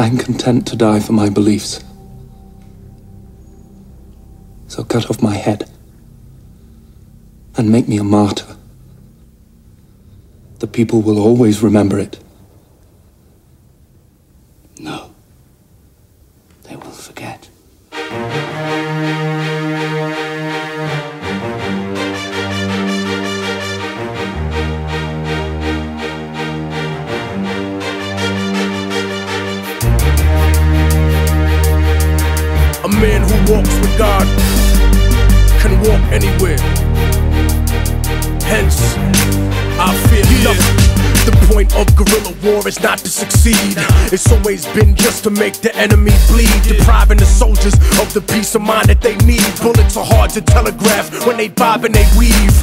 I'm content to die for my beliefs. So cut off my head and make me a martyr. The people will always remember it. No. They will forget. A man who walks with God can walk anywhere. Hence, I fear nothing. The point of guerrilla war is not to succeed. It's always been just to make the enemy bleed, depriving the soldiers of the peace of mind that they need. Bullets are hard to telegraph when they bob and they weave.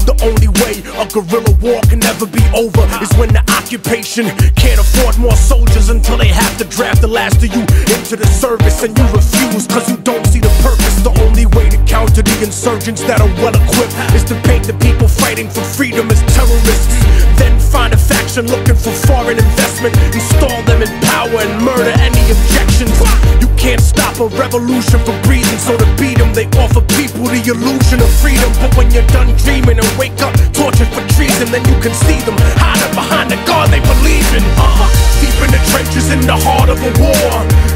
The only way a guerrilla war can never be over is when the occupation can't afford more soldiers until they have to draft the last of you into the service, and you refuse cause you don't see the purpose. The only way to counter the insurgents that are well equipped is to paint the people fighting for freedom as terrorists. Then find a faction looking for foreign investment, install them in power and murder any objections. You can't stop a revolution for breathing, so to beat them they offer people the illusion of freedom. But when you're done dreaming and wake up tortured for treason, then you can see them hiding behind the God they believe in. Deep in the trenches in the heart of a war,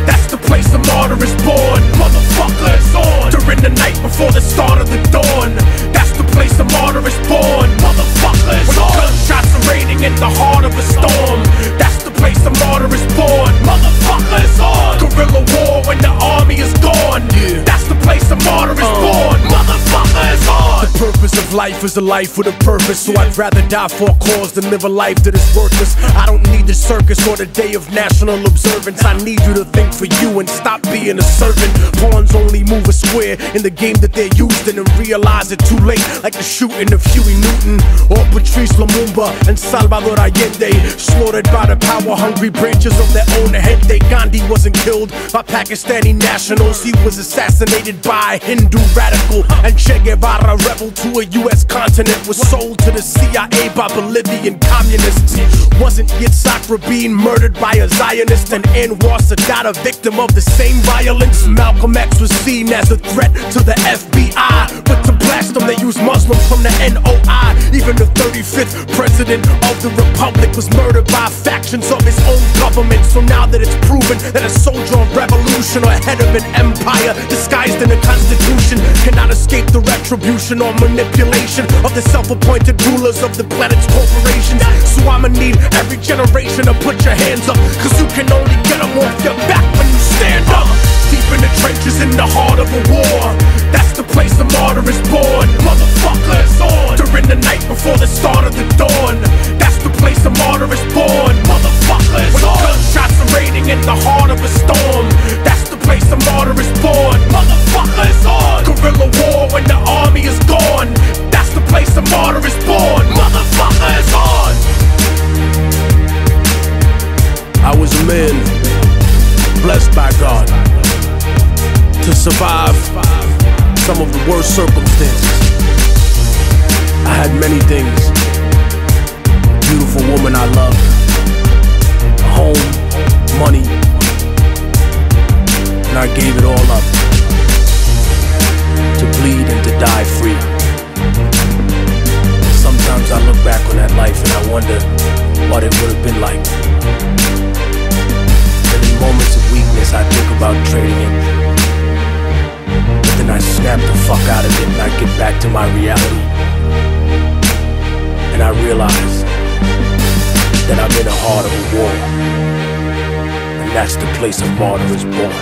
that's the place the martyr is born. Motherfucker, it's on during the night before the start of the dawn. That's the place the martyr is born. Motherfucker, it's on. Gunshots are raining in the heart of a storm. That's the place the martyr is born. Motherfucker, it's on. Guerrilla war when the army is gone. That's the place the martyr is born. Motherfucker, it's on. The purpose of life is a life with a purpose, so I'd rather die for a cause than live a life that is worthless. I don't need the circus or the day of national observance. I need you to think for you and stop being a servant. Pawns only move a square in the game that they're used in, and realize it too late, like the shooting of Huey Newton or Patrice Lumumba and Salvador Allende, slaughtered by the power-hungry branches of their own gente. Gandhi wasn't killed by Pakistani nationals, he was assassinated by a Hindu radical. And Che Guevara, rebel to a US continent, was sold to the CIA by Bolivian communists. Wasn't Yitzhak Rabin murdered by a Zionist, and Anwar Sadat a victim of the same violence? Malcolm X was seen as a threat to the FBI, but to blast them they used Muslims from the NOI. Even the 35th president of the republic was murdered by factions of his own government. So now that it's proven that a soldier of revolution or head of an empire disguised in a constitution cannot escape the retribution or manipulation of the self-appointed rulers of the planet's corporations, so I'ma need every generation to put your hands up, cause you can only get them off your back when you stand up. Deep in the trenches in the heart of a war, that's the place the martyr is born. Motherfucker, it's on during the night before the start of the dawn. That's the place the martyr is born. Motherfucker, it's on. When gunshots are raining in the heart of a storm, that's the place the martyr is born. Motherfucker, it's on. Guerrilla war when the army is gone, that's the place the martyr is born. Motherfucker, it's on. I was a man blessed by God to survive some of the worst circumstances. I had many things: a beautiful woman I loved, a home, money, and I gave it all up to bleed and to die free. Sometimes I look back on that life and I wonder what it would have been like. And in moments of weakness I think about trading it, but then I snap the fuck out of it and I get back to my reality. And I realize that I'm in the heart of a war, and that's the place a martyr is born.